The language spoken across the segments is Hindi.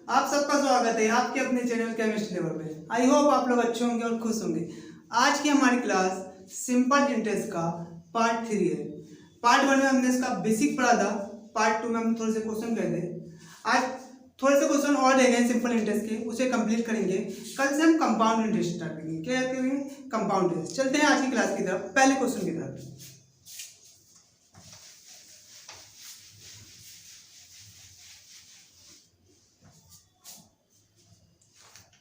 आप सबका स्वागत है आपके अपने चैनल केमिस्ट्री लेवल पे। आई होप आप लोग अच्छे होंगे और खुश होंगे। आज की हमारी क्लास सिंपल इंटरेस्ट का पार्ट 3 है। पार्ट 1 में हमने इसका बेसिक पढ़ा था, पार्ट 2 में हम थोड़े से क्वेश्चन कर दे। आज थोड़े से क्वेश्चन और रह गए सिंपल इंटरेस्ट के, उसे कंप्लीट करेंगे। कल से हम कंपाउंड इंटरेस्ट स्टार्ट करेंगे। क्या करेंगे? Compound interest. चलते हैं आज की क्लास की तरफ, पहले क्वेश्चन की तरफ।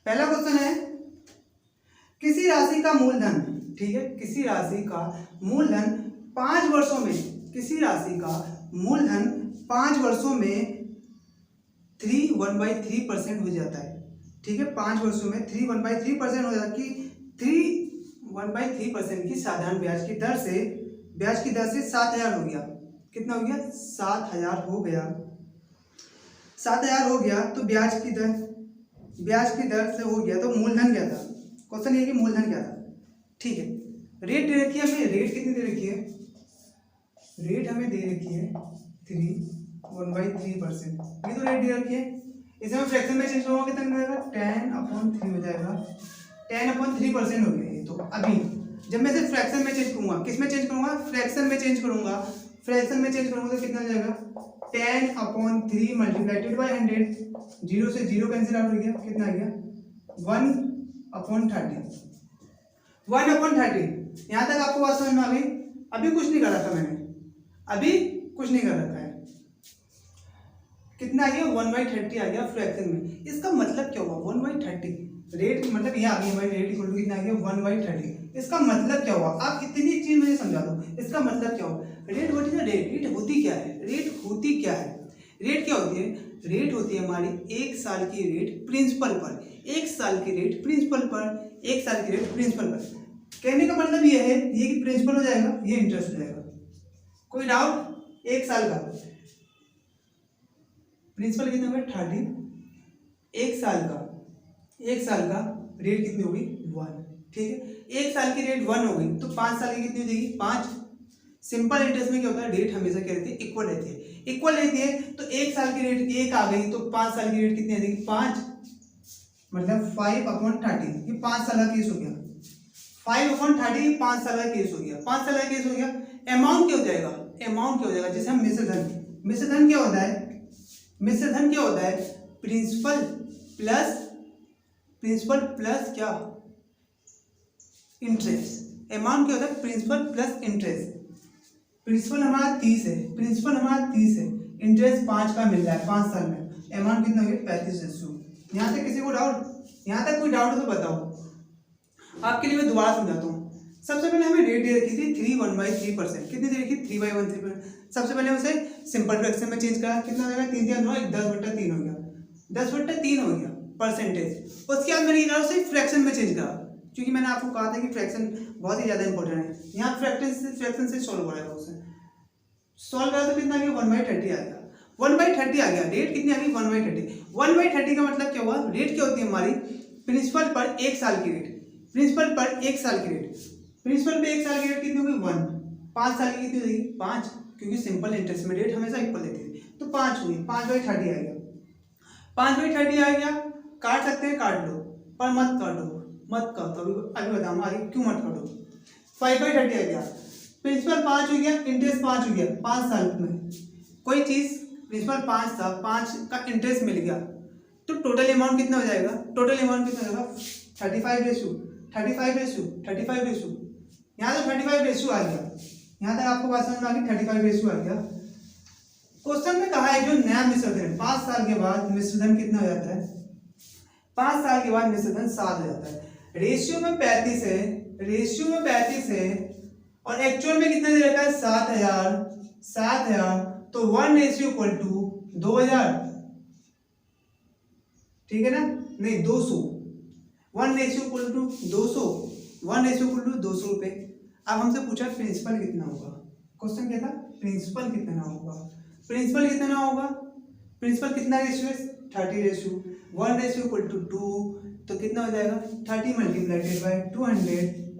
पहला क्वेश्चन है, किसी राशि का मूलधन, ठीक है, किसी राशि का मूलधन 5 वर्षों में, किसी राशि का मूलधन 5 वर्षों में 3/1/3% हो जाता है। ठीक है, 5 वर्षों में 3/1/3% हो जाता है कि 3/1/3% की साधारण ब्याज की दर से, ब्याज की दर से 7,000 हो गया। कितना हो गया? 7,000 हो गया। 7,000 हो गया तो ब्याज की दर से हो गया तो मूलधन क्या था? क्वेश्चन ये कि मूलधन क्या था। ठीक है, रेट दे रखी है हमें। रेट कितनी दे रखी है? रेट हमें दे रखी है 3/1/3%। ये तो रेट दे रखी है। इसे मैं फ्रैक्शन में चेंज करूँगा कितना हो जाएगा? 10/3 हो जाएगा। 10/3% हो गया ये। तो अभी जब मैं इसे फ्रैक्शन में चेंज करूँगा, किस में चेंज करूँगा? फ्रैक्शन में चेंज करूँगा। फ्रैक्शन में चेंज करूँगा तो कितना हो जाएगा? 10/3 मल्टीप्लाइड बाई 100। 0 से 0 कैंसिल आउट हो गया। कितना आ गया? 1/30। 1/30। यहाँ तक आपको बात समझ में आ गई? अभी कुछ नहीं कर रखा मैंने, अभी कुछ नहीं कर रखा है। कितना आ गया? 1/30 आ गया फ्रैक्शन में। इसका मतलब क्या हुआ? 1/30 रेट मतलब ये आ गई हमारी रेट इक्वल टू कितना आ गया? 1/30। इसका मतलब क्या हुआ? आप इतनी चीज मुझे समझा दो। इसका मतलब क्या हुआ? Rate what is the rate? Rate होती क्या है? रेट होती क्या है? रेट क्या होती है? रेट होती है हमारी 1 साल की रेट प्रिंसिपल पर। 1 साल की रेट प्रिंसिपल पर। 1 साल की रेट प्रिंसिपल पर। कहने का मतलब ये है, ये कि प्रिंसिपल हो जाएगा, ये इंटरेस्ट हो जाएगा। कोई डाउट? 1 साल का प्रिंसिपल कितना होगा? 30। 1 साल का, 1 साल का रेट कितनी होगी? 1। ठीक है, 1 साल की रेट 1 हो गई तो 5 साल की कितनी हो जाएगी? 5। सिंपल इंटरेस्ट में क्या होता है? रेट हमेशा क्या रहती है? इक्वल रहती है। इक्वल रहती है तो 1 साल की रेट 1 आ गई तो 5 साल की रेट कितनी आ जाएगी? 5 मतलब 5/30। ये 5 साल का केस हो गया। 5/30 5 साल का केस हो गया। 5 साल का केस हो गया। अमाउंट क्या हो जाएगा? अमाउंट क्या हो जाएगा? जैसे हम मिश्रधन, मिश्रधन क्या होता है? मिश्रधन क्या होता है? प्रिंसिपल प्लस क्या? इंटरेस्ट। अमाउंट क्या होता है? Principal plus interest. प्रिंसिपल हमारा 30 है, प्रिंसिपल हमारा 30 है, इंटरेस्ट 5 का मिल रहा है 5 साल में। अमाउंट कितना हो गया? 35,000। यहाँ तक किसी को डाउट? यहाँ तक कोई डाउट हो तो बताओ। आपके लिए मैं दोबारा समझाता हूँ। सबसे पहले हमें रेट दे रखी थी 3/1/3%। कितनी दे रखी? 3/1/3%। सबसे पहले उसे सिंपल फ्रैक्शन में चेंज करा। कितना हो जाएगा? 3 3 9 10/3 हो गया। 10/3 हो गया परसेंटेज। उसके बाद मैंने क्या करा? उसे फ्रैक्शन में चेंज करा, क्योंकि मैंने आपको कहा था कि फ्रैक्शन बहुत ही ज़्यादा इंपॉर्टेंट है। यहाँ फ्रैक्शन से सॉल्व कराएगा। उसे सॉल्व करा तो कितना आ गया? 1/30 आ गया। 1/30 आ गया। रेट कितनी आ गई? 1/30। 1/30 का मतलब क्या हुआ? रेट क्या होती है हमारी? प्रिंसिपल पर 1 साल की रेट। प्रिंसिपल पर 1 साल की रेट। प्रिंसिपल पे 1 साल की रेट कितनी होगी? 1। 5 साल की कितनी हो जाएगी? 5, क्योंकि सिंपल इंटरेस्ट में रेट हमेशा इक्वल रहती है। तो 5 हुई। 5/30 आ गया। 5/30 आ गया। काट सकते हैं, काट लो, पर मत काटो, मत काटो। अभी बताऊंगा आगे क्यों मत काटो। 5/30 आ गया। प्रिंसिपल 5 हो गया, इंटरेस्ट 5 हो गया। 5 साल में कोई चीज प्रिंसिपल 5 था, 5 का इंटरेस्ट मिल गया तो टोटल अमाउंट कितना हो जाएगा? टोटल अमाउंट कितना हो जाएगा? 35/35। यहाँ तो 35 आ गया। यहाँ तक आपको बात समझ में आ गई? 35 आ गया। क्वेश्चन में कहा है जो नया मिश्रधन 5 साल के बाद मिश्रधन कितना हो जाता है? 5 साल के बाद मिश्रधन 7 हो जाता है। रेशियो में 35 है, रेशियो में 35 है और एक्चुअल में कितना दे रखा है? 7,000। तो 1:2,000। ठीक है ना? नहीं, 200। 1:200। 1:200 रुपए। अब हमसे पूछा प्रिंसिपल कितना होगा। क्वेश्चन क्या था? प्रिंसिपल कितना होगा? प्रिंसिपल कितना होगा? प्रिंसिपल कितना रेशियो है? 30 रेशियो। 1:2 तो कितना हो जाएगा? 30 मल्टीप्लाइड बाई 200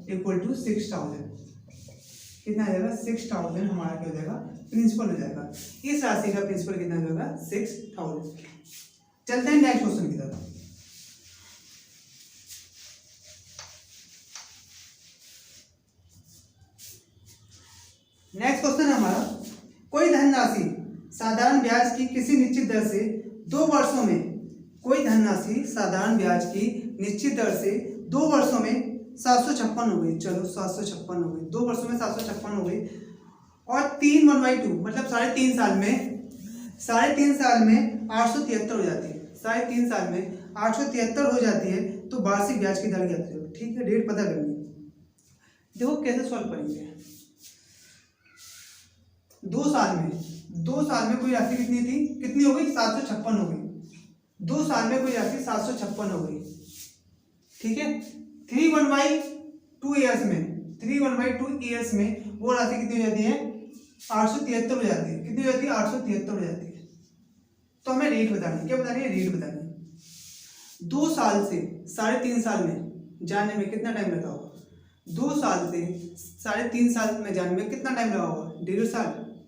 इक्वल टू 6,000। कितना आ जाएगा? 6,000 हमारा क्या हो जाएगा? प्रिंसिपल हो जाएगा। इस राशि का प्रिंसिपल कितना हो जाएगा? 6,000। चलते हैं नेक्स्ट क्वेश्चन की तरफ। नेक्स्ट क्वेश्चन है हमारा, कोई धनराशि साधारण ब्याज की किसी निश्चित दर से 2 वर्षों में, कोई धनराशि साधारण ब्याज की निश्चित दर से 2 वर्षों में 756 हो गई। चलो 756 हो गई, 2 वर्षों में 756 हो गई। और 3 1/2 मतलब 3.5 साल में, 3.5 साल में 873 हो जाती है। 3.5 साल में 873 हो जाती है तो वार्षिक ब्याज की दर ज्ञात करो। ठीक है, रेट पता करनी है। देखो कैसे सॉल्व करेंगे। 2 साल में कोई राशि कितनी थी, कितनी हो गई, 756 हो गई। 2 साल में कोई राशि 756 हो गई। ठीक है, 3 1/2 ईयर्स में, 3 1/2 ईयर्स में वो राशि कितनी हो जाती है, 873 हो जाती है। कितनी हो जाती है, 873 हो जाती है। तो हमें रेट बतानी है। क्या बतानी है, रेट बतानी है। 2 साल से 3.5 साल में जाने में कितना टाइम लगा होगा, 2 साल से 3.5 साल में जाने में कितना टाइम लगा होगा, 1.5 साल।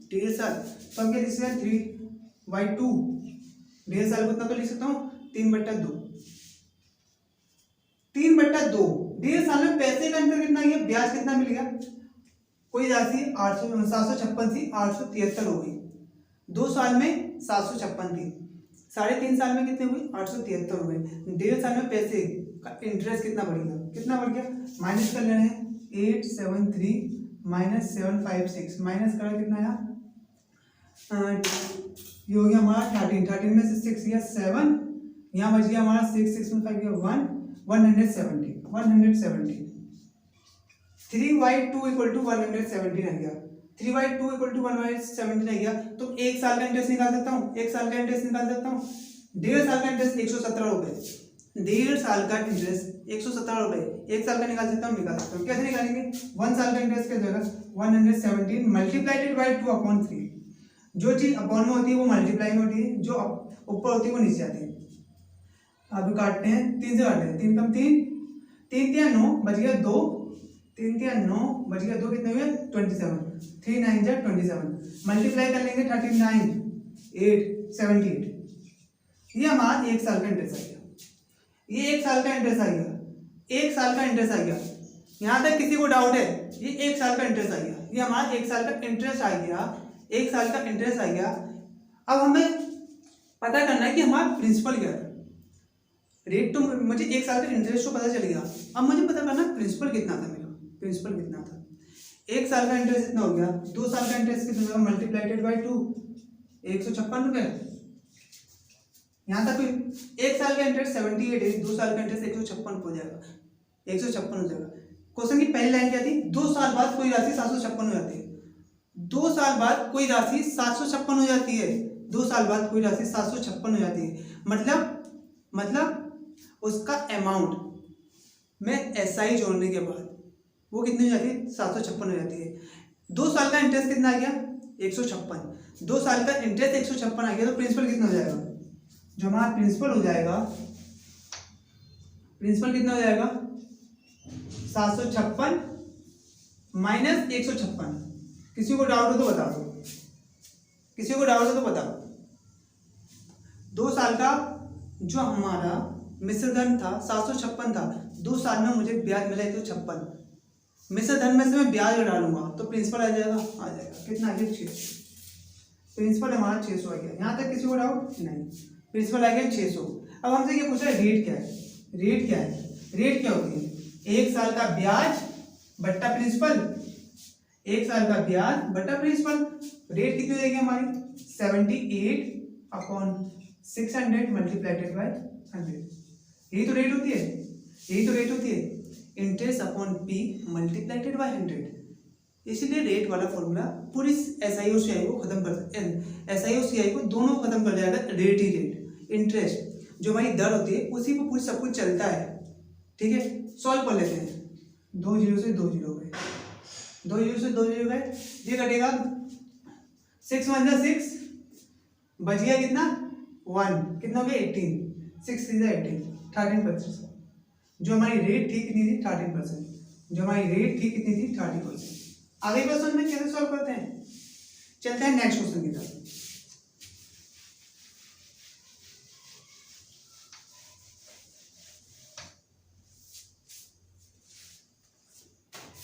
1.5 साल तो हम क्या लिख सकते हैं, 3/2, 1.5 साल को कितना तो लिख सकता हूँ, 3/2। 3/2, 1.5 साल में पैसे का अंतर कितना है, ब्याज कितना मिल गया। कोई राशि 756 थी, 873 हो गई। 2 साल में 756 थी, 3.5 साल में कितने हुई, 873 हो गए। 1.5 साल में पैसे का इंटरेस्ट कितना बढ़ गया, कितना बढ़ गया, माइनस कर लेना है। 873 माइनस 756 माइनस करा कितना आया, ये हो गया हमारा 13 में से 6 गया 7, यहाँ बच गया हमारा 6 में 5 गया 170 3/2 इक्वल टू 117 आ गया। 3/2 इक्वल टू 117 आ गया। तो 1 साल का इंटरेस्ट निकाल सकता हूँ, 1 साल का इंटरेस्ट निकाल सकता हूँ। 1.5 साल का इंटरेस्ट 117 रुपए, 1.5 साल का इंटरेस्ट 117 रुपए, 1 साल का निकाल सकता हूँ, निकाल सकता हूँ। कैसे निकालेंगे, 1 साल का इंटरेस्ट क्या जाएगा, 117 मल्टीप्लाइडेड बाई 2/3। जो चीज अपॉन में होती है वो मल्टीप्लाई में होती है, जो ऊपर होती है वो नीचे आती है। अभी काटते हैं, 3 से काटते हैं, 3 कम 3, 3 3 9 बच गया 2, 3 3 9 बच गया 2, कितने हुए 27, 3 9 जा 27, मल्टीप्लाई कर लेंगे 39 8 78। ये हमारा 1 साल का इंटरेस्ट आ गया। ये 1 साल का इंटरेस्ट आ गया, 1 साल का इंटरेस्ट आ गया। यहाँ तक किसी को डाउट है, ये 1 साल का इंटरेस्ट आ गया। ये हमारा 1 साल का इंटरेस्ट आ गया, 1 साल का इंटरेस्ट आ गया। अब हमें पता करना है कि हमारा प्रिंसिपल क्या है। रेट तो मुझे 1 साल का इंटरेस्ट तो पता चल गया, अब मुझे पता करना प्रिंसिपल कितना था मेरा, प्रिंसिपल कितना था। 1 साल का इंटरेस्ट कितना हो गया, 2 साल का इंटरेस्ट कितना होगा, मल्टीप्लाइडेड बाई 2, 156 रुपए। यहाँ तक 1 साल का इंटरेस्ट 78 है, 2 साल का इंटरेस्ट 156 हो जाएगा, 156 हो जाएगा। क्वेश्चन की पहली लाइन क्या थी, 2 साल बाद कोई राशि 756 हो जाती है। 2 साल बाद कोई राशि 756 हो जाती है, 2 साल बाद कोई राशि 756 हो जाती है। मतलब उसका अमाउंट में एसआई जोड़ने के बाद वो कितनी हो जाती है, 756 हो जाती है। 2 साल का इंटरेस्ट कितना आ गया, 156। 2 साल का इंटरेस्ट 156 आ गया, तो प्रिंसिपल कितना हो जाएगा, जो हमारा प्रिंसिपल हो जाएगा, प्रिंसिपल कितना हो जाएगा 756 माइनस 156। किसी को डाउट हो तो बता दो, किसी को डाउट हो तो बता दो। 2 साल का जो हमारा मिश्र धन था 756 था, 2 साल में मुझे ब्याज मिला 156। मिश्र धन में से मैं ब्याज डालूंगा तो प्रिंसिपल आ जाएगा, कितना आ गया 6। प्रिंसिपल हमारा 600 आ गया। यहाँ तक किसी को डाउट नहीं, प्रिंसिपल आ गया 600। अब हमसे क्या पूछा है, रेट क्या है, रेट क्या है, रेट क्या होती है, 1 साल का ब्याज बट्टा प्रिंसिपल, 1 साल का ब्याज बट्टा प्रिंसिपल। रेट कितनी हो जाएगी हमारी, 78/600 मल्टीप्लाइडेड बाई 100। यही तो रेट होती है, यही तो रेट होती है, इंटरेस्ट अपॉन पी मल्टीप्लाइडेड बाई 100। इसीलिए रेट वाला फॉर्मूला पूरी एसआई और सीआई को खत्म कर, एसआई और सीआई को दोनों को खत्म कर जाएगा। रेट ही रेट, इंटरेस्ट जो हमारी दर होती है उसी पर पूरी सब कुछ चलता है। ठीक है, सॉल्व कर लेते हैं। 2 0 से 2 0 गए, 2 0 से 2 0 गए, ये कटेगा 6 1 6, बच गया कितना 1, कितना हो गया 18, 6 3 18, 13%। जो हमारी रेट थी कितनी थी, 13%। जो हमारी रेट थी कितनी थी, 30%। आगे क्वेश्चन में कैसे सॉल्व करते हैं, चलते हैं नेक्स्ट क्वेश्चन की तरफ।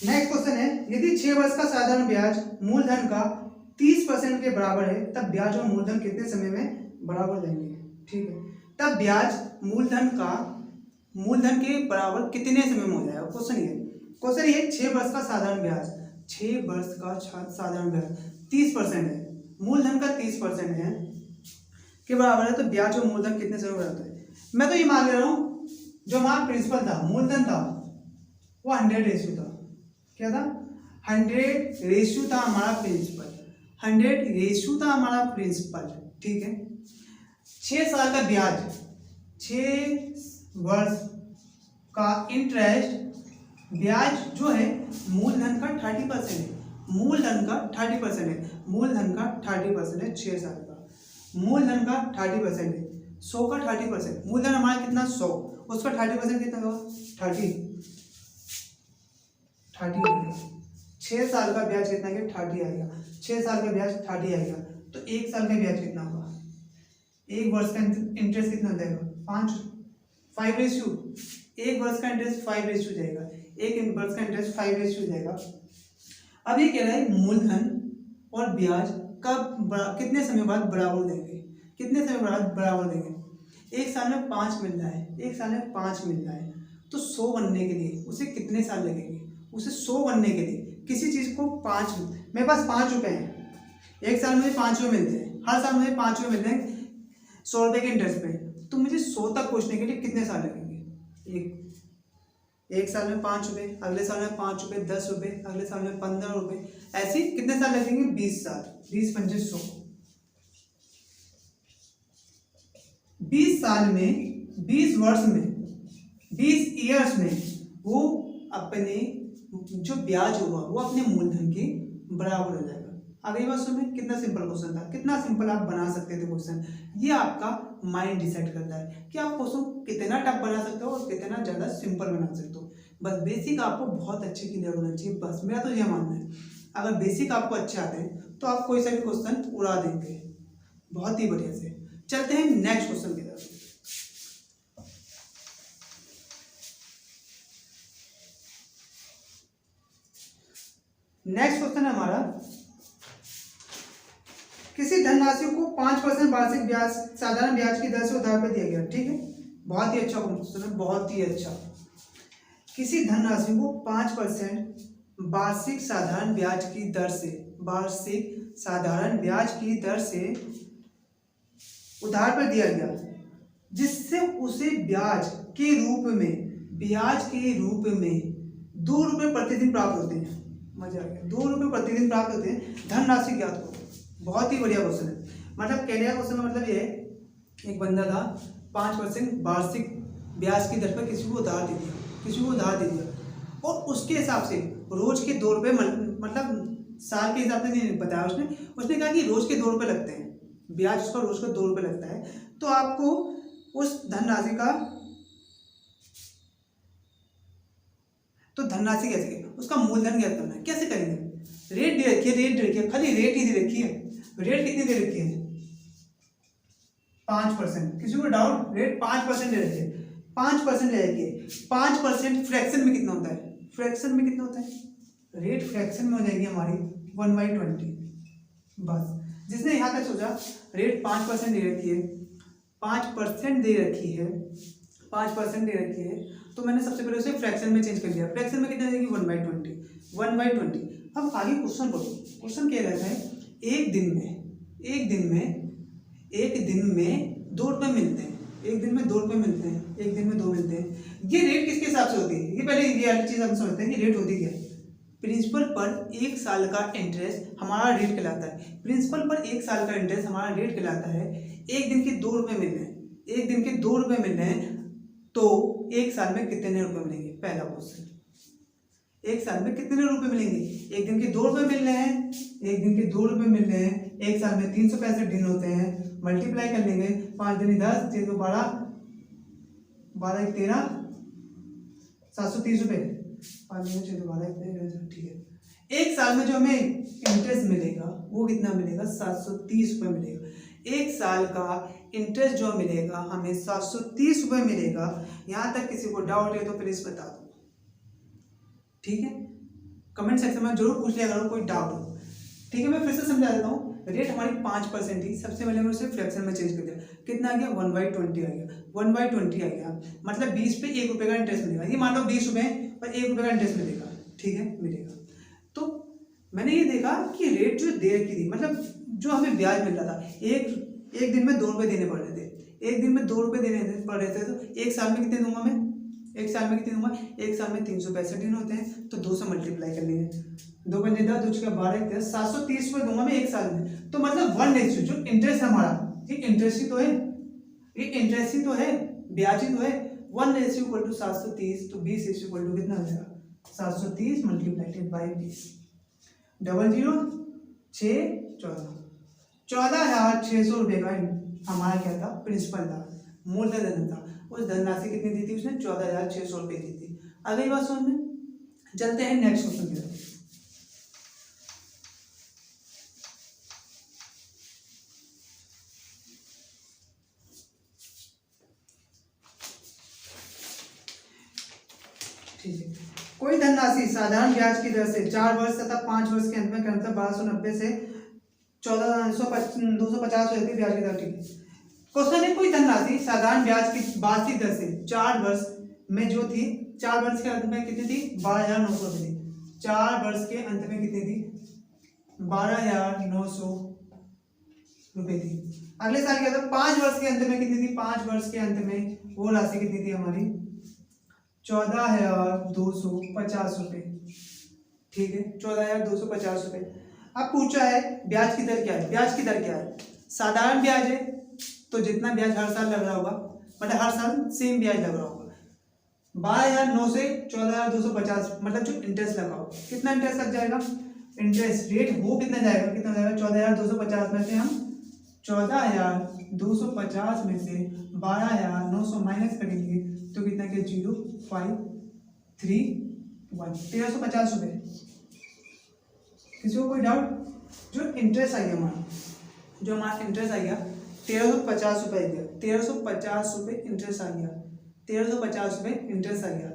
नेक्स्ट क्वेश्चन है, यदि 6 वर्ष का साधारण ब्याज मूलधन का 30% के बराबर है तब ब्याज और मूलधन कितने समय में बराबर जाएंगे। ठीक है, तब ब्याज मूलधन के बराबर कितने समय में हो जाएगा। क्वेश्चन ये 6 वर्ष का साधारण ब्याज, 6 वर्ष का साधारण ब्याज 30% है, मूलधन का 30% है के बराबर है, तो ब्याज और मूलधन कितने समय में होता है। मैं तो ये मान ले रहा हूँ जो हमारा प्रिंसिपल था, मूलधन था, वो 100 था। क्या था? 100 था हमारा प्रिंसिपल, 100 था हमारा प्रिंसिपल। ठीक है, 6 साल का ब्याज, 6 वर्ष का इंटरेस्ट, ब्याज जो है मूलधन का 30% है, मूलधन का 30% है, मूलधन का 30% है, 6 साल का मूलधन का 30% है, 100 का 30%, मूलधन हमारा कितना 100, उसका 30% कितना होगा 30 होगा। 6 साल का ब्याज कितना है 30 आएगा, 6 साल का ब्याज 30 आएगा, तो 1 साल का ब्याज कितना होगा, 1 वर्ष का इंटरेस्ट कितना हो जाएगा 5 रेशियो, 1 वर्ष का इंटरेस्ट 5 रेशियो जाएगा, 1 वर्ष का इंटरेस्ट 5 रेशियो जाएगा। अब ये कह रहा है मूलधन और ब्याज कब कितने समय बाद बराबर देंगे, कितने समय बाद बराबर देंगे। 1 साल में 5 मिल रहा है, 1 साल में 5 मिल रहा है, तो 100 बनने के लिए उसे कितने साल लगेंगे, उसे 100 बनने के लिए किसी चीज़ को 5, मेरे पास 5 रुपये हैं, 1 साल मुझे 5 रुपये मिलते हैं, हर साल मुझे 5 रुपये मिलते हैं 100 रुपये के इंटरेस्ट पे, तो मुझे 100 तक पहुँचने के लिए कितने साल लगेंगे। एक साल में 5 रुपये, अगले साल में 5 रुपये, 10 रुपये, अगले साल में 15 रुपये, ऐसे कितने साल लगेंगे 20 साल, 20 पंजे 100, 20 साल में, 20 वर्ष में, 20 ईयर्स में वो अपने जो ब्याज होगा वो अपने मूलधन के बराबर हो जाएगा। अगली बात सुनिए, कितना सिंपल क्वेश्चन था, कितना सिंपल आप बना सकते थे क्वेश्चन। ये आपका माइंड डिसाइड करता है कि आप क्वेश्चन कितना टफ बना सकते हो और कितना ज़्यादा सिंपल बना सकते हो। बस बेसिक आपको बहुत अच्छे क्लियर होना चाहिए, बस मेरा तो ये मानना है। अगर बेसिक आपको अच्छे आते हैं तो आप कोई सा भी क्वेश्चन उड़ा देंगे बहुत ही बढ़िया से। चलते हैं नेक्स्ट क्वेश्चन की तरफ। नेक्स्ट क्वेश्चन है हमारा, किसी धनराशि को 5% वार्षिक ब्याज, साधारण ब्याज की दर से उधार पर दिया गया। ठीक है, बहुत ही अच्छा क्वेश्चन है, बहुत ही अच्छा। किसी धनराशि को 5% वार्षिक साधारण ब्याज की दर से, वार्षिक साधारण ब्याज की दर से उधार पर दिया गया, जिससे उसे ब्याज के रूप में 2 रुपये प्रतिदिन प्राप्त होते हैं। मजा आ गया, 2 रुपये प्रतिदिन प्राप्त होते हैं। धनराशि ज्ञात करो। बहुत ही बढ़िया क्वेश्चन है। मतलब कहने का क्वेश्चन का मतलब ये है, एक बंदा था 5% वार्षिक ब्याज की दर पर किसी को उधार दे दिया, और उसके हिसाब से रोज के 2 रुपये, मतलब साल के हिसाब से नहीं बताया उसने कहा कि रोज के 2 रुपये लगते हैं, ब्याज उसका रोज का 2 रुपये लगता है। तो आपको उस धनराशि का, तो धनराशि कैसे, उसका मूलधन ज्ञात करना है। कैसे करेंगे, रेट दे रखी है, खाली रेट ही दे रखी है। रेट कितनी दे रखी है 5%। किसी को डाउट, रेट 5% दे रखी है, 5% ले रखी है। 5% फ्रैक्शन में कितना होता है, रेट फ्रैक्शन में हो जाएगी हमारी 1/20। बस जिसने यहाँ तक सोचा रेट 5% दे रखी है, 5% दे रखी है, 5% दे रखी है, तो मैंने सबसे पहले उसे फ्रैक्शन में चेंज कर दिया। फ्रैक्शन में कितना देगी 1/20। अब आगे क्वेश्चन पढ़ो। क्वेश्चन क्या रहता है, एक दिन में 2 रुपये मिलते हैं, एक दिन में 2 मिलते हैं। ये रेट किसके हिसाब से होती है, ये पहले ये चीज़ हम समझते हैं कि रेट होती क्या है। प्रिंसिपल पर 1 साल का इंटरेस्ट हमारा रेट कहलाता है। प्रिंसिपल पर 1 साल का इंटरेस्ट हमारा रेट कहलाता है। एक दिन के 2 रुपये मिल रहे हैं, तो 1 साल में कितने रुपये मिलेंगे। पहला क्वेश्चन, 1 साल में कितने रुपये मिलेंगे। एक दिन के 2 रुपये मिल रहे हैं, 1 साल में 365 दिन होते हैं। मल्टीप्लाई कर लेंगे, 5 दूनी 10, 3 को 12, 12 1 13, 730 रुपये। 5 दूनी 6 12, ठीक है। 1 साल में जो हमें इंटरेस्ट मिलेगा वो कितना मिलेगा, 730 रुपये मिलेगा। 1 साल का इंटरेस्ट जो मिलेगा हमें 730 रुपये मिलेगा। यहाँ तक किसी को डाउट है तो प्लीज बता दो, ठीक है। कमेंट सेक्शन में जरूर पूछ लिया करो कोई डाउट हो। ठीक है, मैं फिर से समझा देता हूँ। रेट हमारी 5% थी, सबसे पहले मैंने उसे फ्रैक्शन में चेंज कर दिया, कितना आ गया 1/20 आ गया, 1/20 आ गया, मतलब 20 पे 1 रुपये का इंटरेस्ट मिलेगा। ये मान लो 20 रुपये और 1 रुपये का इंटरेस्ट मिलेगा, ठीक है मिलेगा। तो मैंने ये देखा कि रेट जो देर की थी, मतलब जो हमें ब्याज मिल रहा था, एक दिन में 2 रुपये देने पड़ रहे थे, एक दिन में 2 रुपये देने पड़ रहे थे, तो एक साल में कितने दूंगा मैं, एक साल में कितने दूंगा, एक साल में 365 दिन होते हैं, तो 2 से मल्टीप्लाई कर लेंगे, 2 पंजे 10, 2 छक्के 12, 730 रुपये दूंगा मैं एक साल में। तो मतलब 1 जो इंटरेस्ट हमारा, ये इंटरेस्ट ही तो है, ये इंटरेस्ट ही तो है, ब्याज ही तो है, 1 इक्वल टू 730, तो 20 इक्वल टू कितना हो जाएगा 730 मल्टीप्लाइड बाई 20, 00 6 14,600 रुपये का हमारा क्या था प्रिंसिपल था, मूलधन था। उस धनराशि कितनी दी थी उसने, 14,600 रुपये दी थी। अगली बात समझ में, चलते हैं नेक्स्ट क्वेश्चन की तरफ। ठीक है, कोई धनराशि साधारण ब्याज की दर से 4 वर्ष तथा 5 वर्ष के अंत में क्रमशः 1290 से 250 हो जाती है ब्याज की दर। ठीक है, क्वेश्चन है कोई धनराशि साधारण ब्याज की वार्षिक दर से 4 वर्ष में जो थी, 4 वर्ष के अंत में कितनी थी 12,900 थी, 4 वर्ष के अंत में कितनी थी 12,900 रुपये थी। अगले साल क्या था 5 वर्ष के अंत में कितनी थी, 5 वर्ष के अंत में वो राशि कितनी थी हमारी 14,250 रुपये। ठीक है, 14,250 रुपये। अब पूछा है ब्याज की दर क्या है, ब्याज की दर क्या है, साधारण ब्याज है तो जितना ब्याज हर साल लग रहा होगा, मतलब हर साल सेम ब्याज लग रहा होगा, 12,900 से 14,250, मतलब जो इंटरेस्ट लगा होगा, कितना इंटरेस्ट लग जाएगा, इंटरेस्ट रेट वो कितना जाएगा, कितना जाएगा 14,250 में से हम 14,250 में से 12,900 माइनस करेंगे तो कितना के 0,531 1,350 रुपये। किसी को कोई डाउट, जो इंटरेस्ट आ गया हमारा, जो हमारा इंटरेस्ट आ गया 1,350 रुपये आ गया, 1,350 रुपये इंटरेस्ट आ गया, 1,350 रुपये इंटरेस्ट आ गया।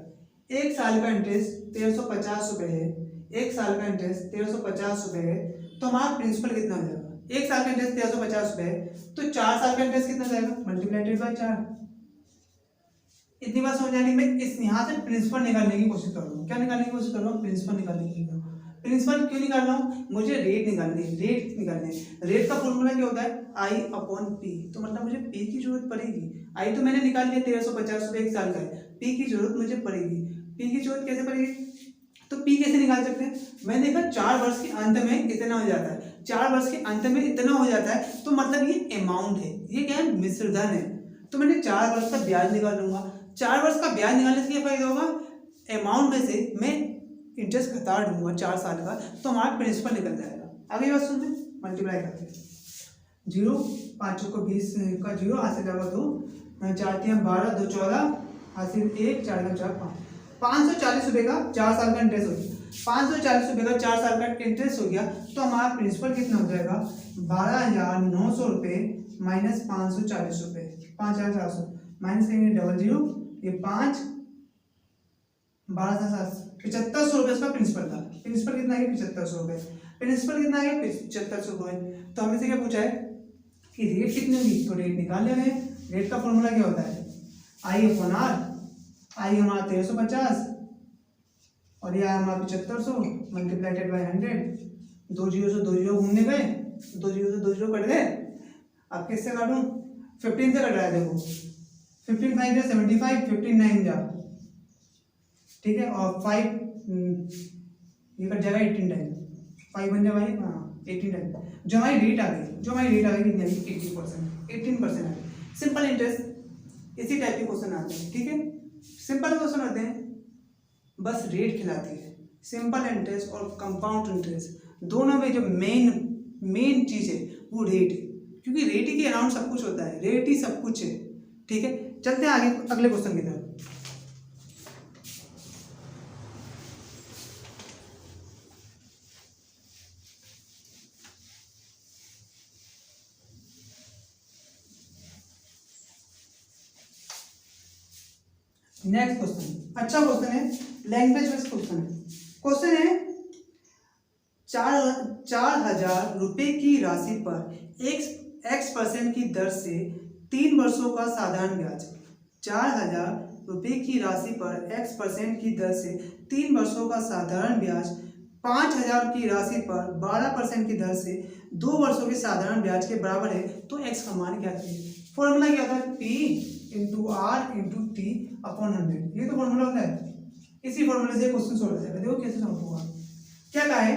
एक साल का इंटरेस्ट 1,350 रुपये है, एक साल का इंटरेस्ट 1,350 रुपये है, तो हमारा प्रिंसिपल कितना हो जाएगा, एक साल का इंटरेस्ट 1,350 रुपये है, तो 4 साल का इंटरेस्ट कितना जाएगा मल्टीप्लाइड बाई 4। इतनी बात समझ आनी, मैं इस यहाँ से प्रिंसिपल निकालने की कोशिश कर रहा हूँ, क्या निकालने की कोशिश कर रहा हूँ, प्रिंसिपल निकालने की। प्रिंसिपल क्यों निकाल रहा हूँ, मुझे रेट निकालनी है, रेट निकालनी है। रेट का फॉर्मूला क्या होता है I/P, तो मतलब मुझे P की जरूरत पड़ेगी। I तो मैंने निकाल लिया 1,350 रुपये एक साल का है, P की जरूरत मुझे पड़ेगी। P की जरूरत कैसे पड़ेगी, तो P कैसे निकाल सकते हैं, मैंने देखा 4 वर्ष के अंत में इतना हो जाता है, 4 वर्ष के अंत में इतना हो जाता है, तो मतलब ये अमाउंट है, ये क्या है मिश्रधन है, तो मैंने 4 वर्ष का ब्याज निकाल लूंगा। 4 वर्ष का ब्याज निकालने से क्या फायदा होगा, अमाउंट में से मैं इंटरेस्ट घटा दूंगा 4 साल का, तो हमारा प्रिंसिपल निकल जाएगा। अगली बात सुनते हैं, मल्टीप्लाई करते हैं, 0 5 को 20 का 0 हासिल लगा 2 4 3 12 2 14 हासिल 1 4 4 5 540 रुपये का 4 साल का इंटरेस्ट हो गया, 540 रुपये का 4 साल का इंटरेस्ट हो गया, तो हमारा प्रिंसिपल कितना हो जाएगा 12,900 रुपये माइनस 540 रुपये, 5,400 माइनस करेंगे 00, ये 5 12,775 रुपये इसका प्रिंसिपल था। प्रिंसिपल कितना है 75 रुपये, प्रिंसिपल कितना है 75 रुपये। तो हमें से क्या पूछा है कि रेट कितनी होगी, तो रेट निकाल ले रहे हैं। रेट का फॉर्मूला क्या होता है I/R, I हमारा 1,350 और ये हमारा 7500 मल्टीप्लाइडेड बाई 100, 2 जीरो से 2 जीरो घूमने गए, 2 जीरो से 2 जीरो कट गए। अब किससे काटूं, 15 से कट रहा है, देखो 15 5 जा 75, 15 9 जा, ठीक है, और 5 ये कट जाएगा 18 टाइम, 5 बन जाए भाई, हाँ 18 टाइम। जो हमारी रेट आ गई, जो हमारी रेट आ गई कितनी आ गई 80%, 18% आ गई। सिंपल इंटरेस्ट इसी टाइप के क्वेश्चन आते हैं, ठीक है, सिंपल क्वेश्चन आते हैं, बस रेट खिलाती है। सिंपल इंटरेस्ट और कंपाउंड इंटरेस्ट दोनों में जो मेन चीज़ है वो रेट है, क्योंकि रेट ही के अराउंड सब कुछ होता है, रेट ही सब कुछ है, ठीक है। चलते हैं आगे अगले क्वेश्चन की तरफ। नेक्स्ट क्वेश्चन अच्छा क्वेश्चन है, लैंग्वेज बेस्ड क्वेश्चन है। क्वेश्चन है 4,000 रुपये की राशि पर x% की दर से 3 वर्षों का साधारण ब्याज। 4,000 रुपये की राशि पर x% की दर से 3 वर्षों का साधारण ब्याज 5,000 की राशि पर 12% की दर से 2 वर्षों के साधारण ब्याज के बराबर है, तो x का मान क्या चाहिए। फॉर्मूला क्या होता है, P into R into T upon 100। ये तो फॉर्मूला होता है। इसी फॉर्मूले से क्वेश्चन सॉल्व हो जाएगा। देखो कैसे सॉल्व होगा। क्या कहा है,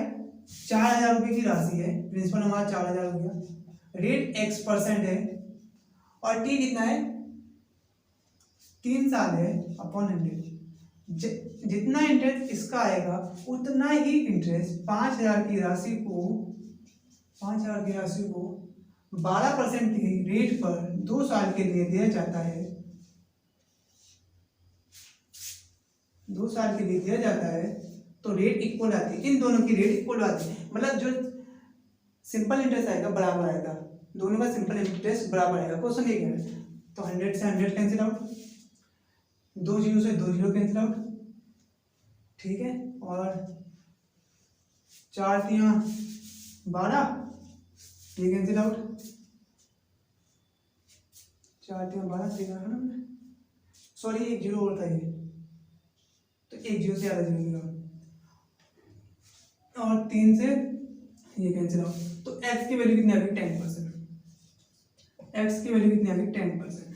4,000 रुपये की राशि है, प्रिंसिपल हमारा 4,000 हो गया, रेट x% है और टी कितना है, 3 साल है, अपॉन 100। जितना इंटरेस्ट इसका आएगा उतना ही इंटरेस्ट 5,000 की राशि को 12% की रेट पर 2 साल के लिए दिया जाता है। 2 साल के लिए दिया जाता है तो रेट इक्वल आती है, इन दोनों की रेट इक्वल आती है, मतलब जो सिंपल इंटरेस्ट आएगा बराबर आएगा, दोनों का सिंपल इंटरेस्ट बराबर आएगा। क्वेश्चन ये क्या है, तो 100 से 100 कैंसिल आउट, 2 जीरो से 2 जीरो कैंसिल आउट, ठीक है, और 4 तिया 12, ये कैंसिल आउट, 4 तिया 12 देखा है ना, सॉरी 1 जीरो और था ये, तो 1 जीरो से आधा जीरो गया, और 3 से ये कैंसिल आउट, तो x की वैल्यू कितनी आ गई, 10%। x की वैल्यू कितनी आ गई, 10%,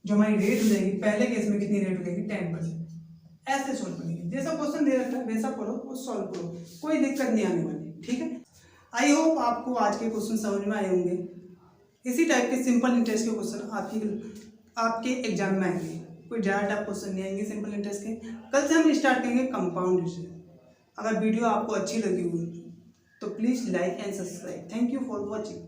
जो हमारी रेट हो जाएगी पहले केस में कितनी रेट हो जाएगी, 10%। ऐसे सोल्व करेंगे, जैसा क्वेश्चन दे रखा है वैसा करो और सॉल्व करो, कोई दिक्कत नहीं आने वाली, ठीक है। आई होप आपको आज के क्वेश्चन समझ में आए होंगे। इसी टाइप के सिंपल इंटरेस्ट के क्वेश्चन आपके एग्जाम में आएंगे, कोई ज़्यादा टफ क्वेश्चन नहीं आएंगे सिंपल इंटरेस्ट के। कल से हम स्टार्ट करेंगे कंपाउंड इंटरेस्ट। अगर वीडियो आपको अच्छी लगी हो तो please like and subscribe. Thank you for watching.